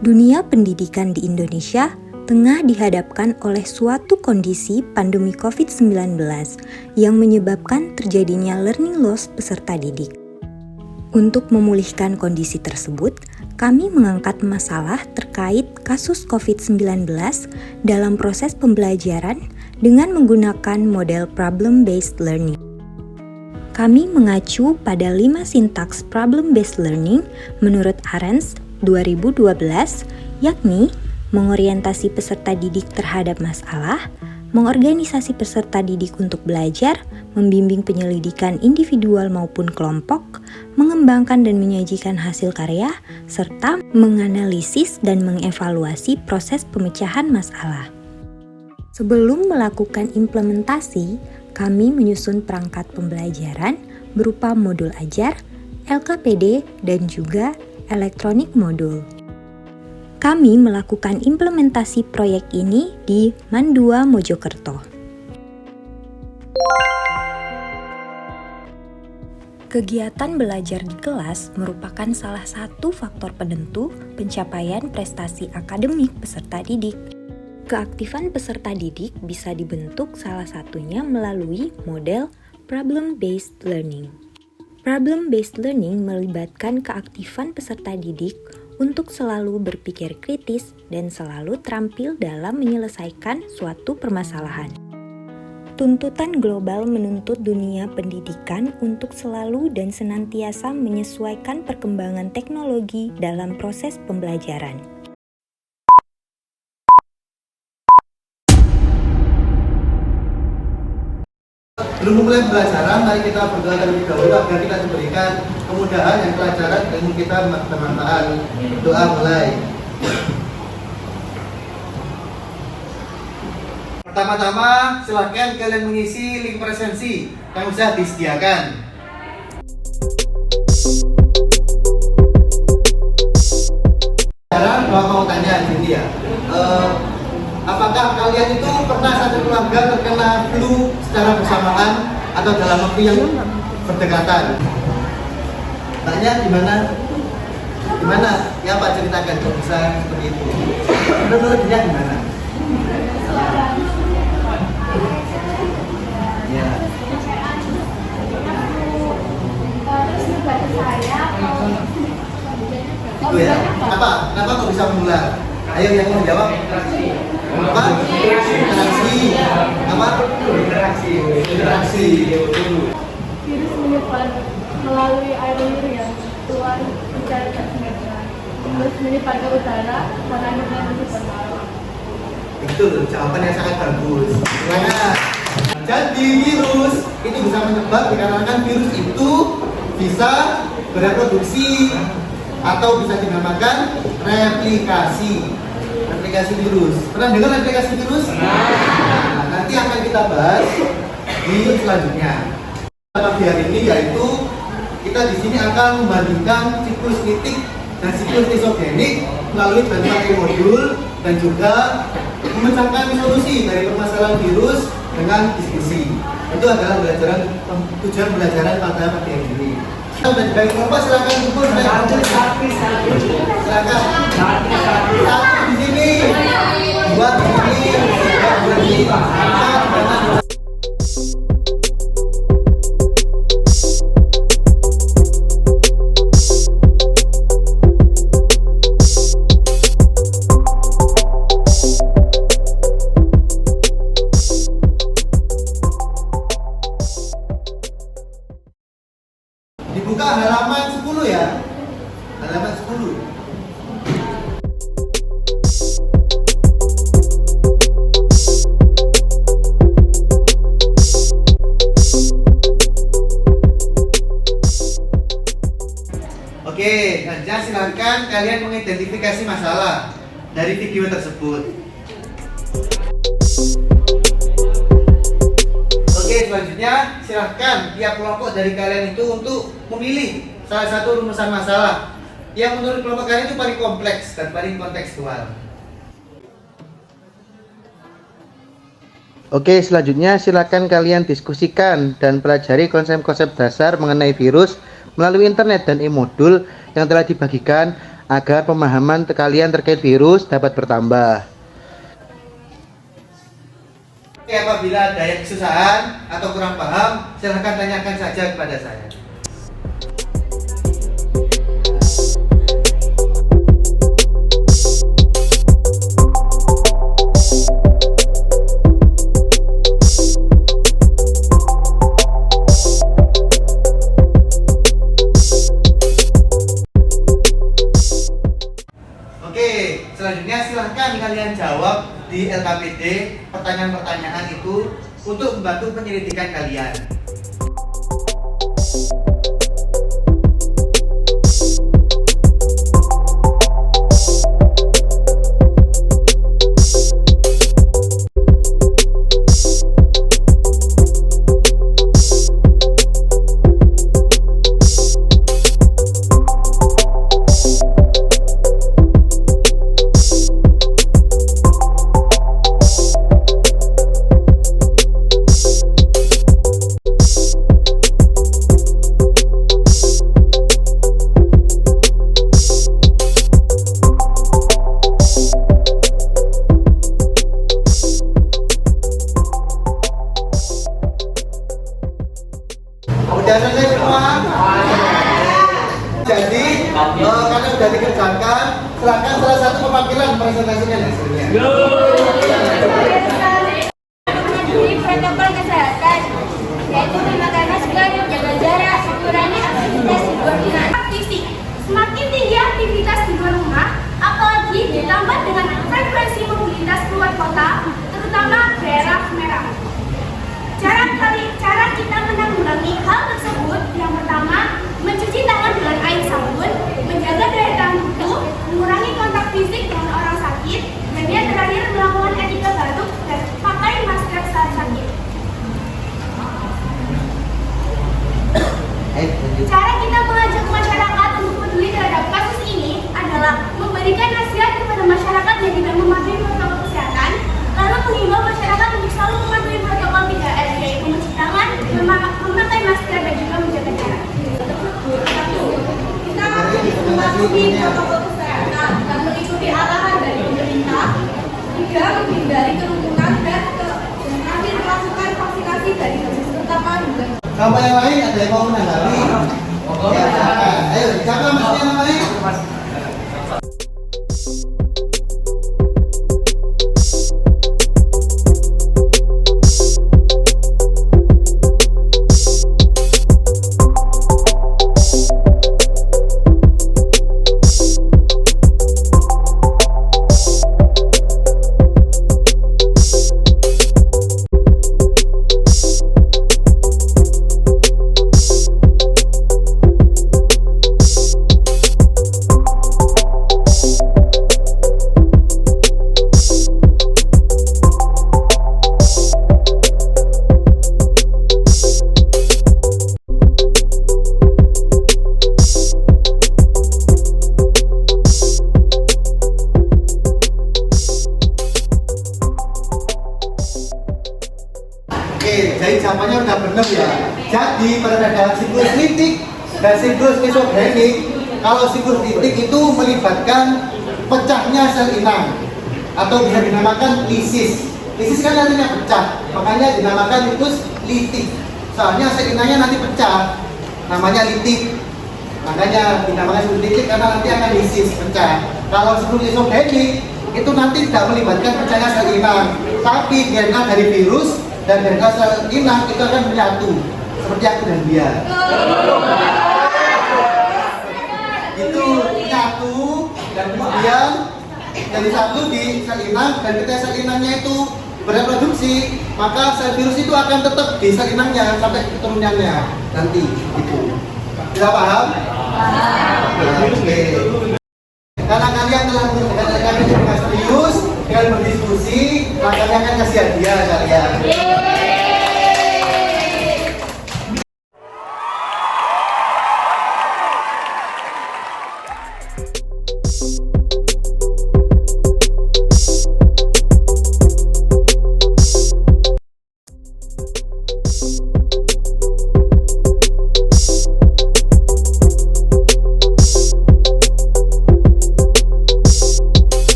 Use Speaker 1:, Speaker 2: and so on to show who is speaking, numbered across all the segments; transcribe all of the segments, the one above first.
Speaker 1: Dunia pendidikan di Indonesia tengah dihadapkan oleh suatu kondisi pandemi COVID-19 yang menyebabkan terjadinya learning loss peserta didik. Untuk memulihkan kondisi tersebut, kami mengangkat masalah terkait kasus COVID-19 dalam proses pembelajaran dengan menggunakan model problem-based learning. Kami mengacu pada 5 sintaks problem-based learning menurut Arens 2012, yakni mengorientasi peserta didik terhadap masalah, mengorganisasi peserta didik untuk belajar, membimbing penyelidikan individual maupun kelompok, mengembangkan dan menyajikan hasil karya, serta menganalisis dan mengevaluasi proses pemecahan masalah. Sebelum melakukan implementasi, kami menyusun perangkat pembelajaran berupa modul ajar, LKPD, dan juga elektronik modul. Kami melakukan implementasi proyek ini di Mandua, Mojokerto. Kegiatan belajar di kelas merupakan salah satu faktor penentu pencapaian prestasi akademik peserta didik. Keaktifan peserta didik bisa dibentuk salah satunya melalui model problem-based learning. Problem-based learning melibatkan keaktifan peserta didik untuk selalu berpikir kritis dan selalu terampil dalam menyelesaikan suatu permasalahan. Tuntutan global menuntut dunia pendidikan untuk selalu dan senantiasa menyesuaikan perkembangan teknologi dalam proses pembelajaran.
Speaker 2: Belum mulai pembelajaran, mari kita berdoa terlebih dahulu agar kita diberikan kemudahan dan kelancaran ilmu kita bermanfaat. Doa mulai. Pertama-tama, silakan kalian mengisi link presensi yang sudah disediakan. Sekarang mau tanya gini ya. Apakah kalian itu pernah satu keluarga terkena flu secara bersamaan atau dalam waktu yang berdekatan? Tanya gimana? Gimana? Ya Pak, ceritakan kok bisa seperti itu. Menurut dia gimana? Ya. Itu ya. Kenapa kok bisa menular? Ayo yang mau jawab. Apa? Interaksi. Apa? Interaksi.
Speaker 3: Virus menyebar melalui air liur yang keluar secara tak sengaja, terus menyebar ke udara dan akhirnya menyebar.
Speaker 2: Itu jawaban yang sangat bagus. Silakan. Jadi virus itu bisa menyebar dikarenakan virus itu bisa bereproduksi atau bisa dinamakan replikasi virus. Pernah dengar replikasi virus? Nah, nanti akan kita bahas di selanjutnya. Pagi hari ini yaitu kita di sini akan membandingkan siklus litik dan siklus isogenik melalui berbagai modul dan juga memecahkan solusi dari permasalahan virus dengan diskusi. Itu adalah tujuan pembelajaran pada pagi hari ini. Dari kelompok silakan kumpul. Silakan. Satu di sini, dua di sini, tiga di sini, empat di sana. Dibuka halaman 10 ya. Halaman 10. Oke, saja silakan kalian mengidentifikasi masalah dari video tersebut. Oke, selanjutnya silahkan tiap kelompok dari kalian itu untuk memilih salah satu rumusan masalah yang menurut kelompok kalian itu paling kompleks dan paling kontekstual.
Speaker 4: Oke, selanjutnya silakan kalian diskusikan dan pelajari konsep-konsep dasar mengenai virus melalui internet dan e-modul yang telah dibagikan agar pemahaman kalian terkait virus dapat bertambah.
Speaker 2: Oke, apabila ada yang kesusahan atau kurang paham, silahkan tanyakan saja kepada saya. Oke, selanjutnya silahkan kalian jawab di LKPD pertanyaan-pertanyaan itu untuk membantu penyelidikan kalian. Udah selesai semua? Jadi, karena sudah dikerjakan, silakan salah satu pemanggilan presentasinya hasilnya.
Speaker 5: Mematuhi protokol kesehatan, yaitu memakai masker, jaga jarak, mengurangi aktivitas di luar rumah. Fisik, semakin tinggi aktivitas di luar rumah, apalagi ditambah dengan frekuensi mobilitas keluar kota, terutama daerah merah. Cara kita menanggulangi hal tersebut, yang pertama, mencuci tangan dengan air sabun, menjaga daya tahan tubuh, mengurangi kontak fisik dengan orang sakit, dan yang terakhir melakukan etika batuk dan pakai masker saat sakit. Cara kita mengajak masyarakat untuk peduli terhadap kasus ini adalah memberikan nasihat kepada masyarakat yang tidak mematuhi protokol kesehatan, lalu mengimbau masyarakat untuk selalu mematuhi protokol 3R, yaitu mencuci tangan, memakai masker, dan juga menjaga jarak. Kita harus mematuhi protokol kesehatan dan mengikuti arahan dari pemerintah, juga menghindari kerumunan dan terakhir melakukan vaksinasi dari dosis pertama hingga.
Speaker 2: Sama yang lain ada yang mau menanggapi? Ya, silakan. Ayo, siapa maksudnya namanya? Oke, jadi jawabannya udah benar ya. Jadi pada siklus litik dan siklus isogenik, kalau siklus litik itu melibatkan pecahnya sel inang atau bisa dinamakan lisis. Lisis kan artinya pecah, makanya dinamakan itu litik. Soalnya sel inangnya nanti pecah, namanya litik. Makanya dinamakan siklus litik karena nanti akan lisis, pecah. Kalau siklus isogenik itu nanti tidak melibatkan pecahnya sel inang, tapi DNA dari virus dan dari sel inang itu akan menyatu seperti aku dan dia. Itu menyatu dan kemudian jadi satu di sel inang, dan ketika sel inangnya itu bereproduksi, maka sel virus itu akan tetap di sel inangnya sampai keturunannya nanti. Itu bisa paham? Oke. Karena kalian telah mengerjakan dengan serius, dengan berdiskusi, maka kalian akan kasih hadiah kalian.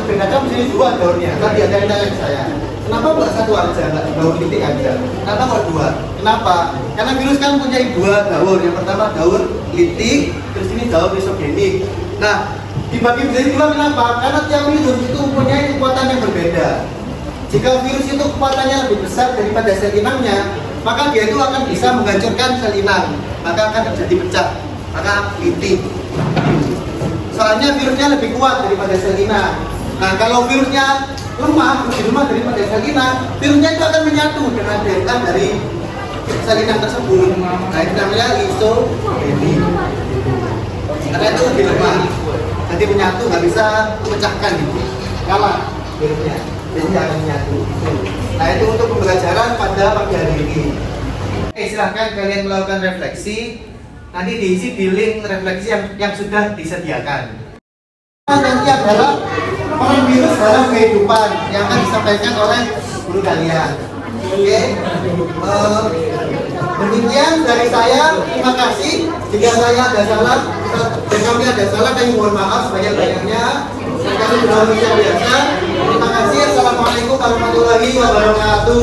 Speaker 2: bedakan di sini dua daunnya. Tadi ada yang tanya ke saya, kenapa nggak satu aja, nggak daun titik aja? Kenapa kok dua? Kenapa? Karena virus kan punya dua daun. Yang pertama daun litik, terus ini daun isogenik. Nah, dibagi menjadi dua kenapa? Karena tiap virus itu mempunyai kekuatan yang berbeda. Jika virus itu kekuatannya lebih besar daripada sel inangnya, maka dia itu akan bisa menghancurkan sel inang, maka akan terjadi pecah, maka litik. Soalnya virusnya lebih kuat daripada sel inang. Nah, kalau virusnya lebih lemah daripada sel inang, virusnya itu akan menyatu dengan delta dari sel inang tersebut. Nah, itu namanya isogenik. Karena itu lebih lemah, jadi menyatu, nggak bisa memecahkan gitu. Kalah virusnya, jadi akan menyatu. Nah, itu untuk pembelajaran pada pagi hari ini. Oke, silahkan kalian melakukan refleksi. Nanti diisi di link refleksi yang sudah disediakan. Nanti adalah peran virus dalam kehidupan yang akan disampaikan oleh guru kalian. Oke, demikian dari saya. Terima kasih. Jika saya ada salah, kami ada salah, kami mohon maaf sebanyak-banyaknya. Dan kami sudah manusia biasa. Terima kasih. Assalamualaikum warahmatullahi wabarakatuh.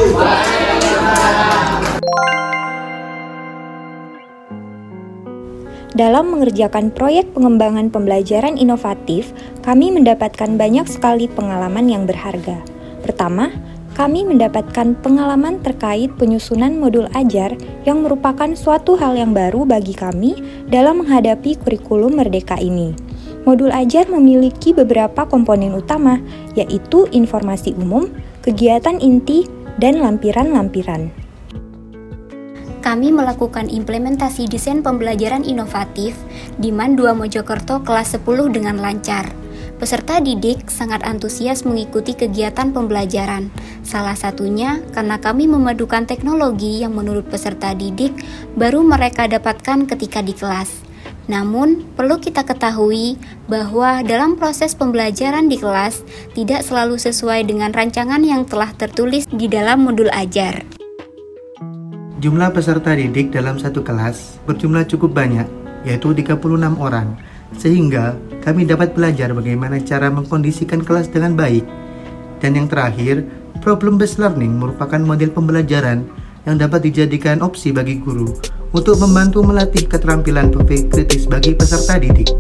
Speaker 1: Dalam mengerjakan proyek pengembangan pembelajaran inovatif, kami mendapatkan banyak sekali pengalaman yang berharga. Pertama, kami mendapatkan pengalaman terkait penyusunan modul ajar yang merupakan suatu hal yang baru bagi kami dalam menghadapi kurikulum Merdeka ini. Modul ajar memiliki beberapa komponen utama, yaitu informasi umum, kegiatan inti, dan lampiran-lampiran.
Speaker 6: Kami melakukan implementasi desain pembelajaran inovatif di MAN 2 Mojokerto kelas 10 dengan lancar. Peserta didik sangat antusias mengikuti kegiatan pembelajaran. Salah satunya karena kami memadukan teknologi yang menurut peserta didik baru mereka dapatkan ketika di kelas. Namun, perlu kita ketahui bahwa dalam proses pembelajaran di kelas tidak selalu sesuai dengan rancangan yang telah tertulis di dalam modul ajar.
Speaker 4: Jumlah peserta didik dalam satu kelas berjumlah cukup banyak, yaitu 36 orang, sehingga kami dapat belajar bagaimana cara mengkondisikan kelas dengan baik. Dan yang terakhir, problem-based learning merupakan model pembelajaran yang dapat dijadikan opsi bagi guru untuk membantu melatih keterampilan berpikir kritis bagi peserta didik.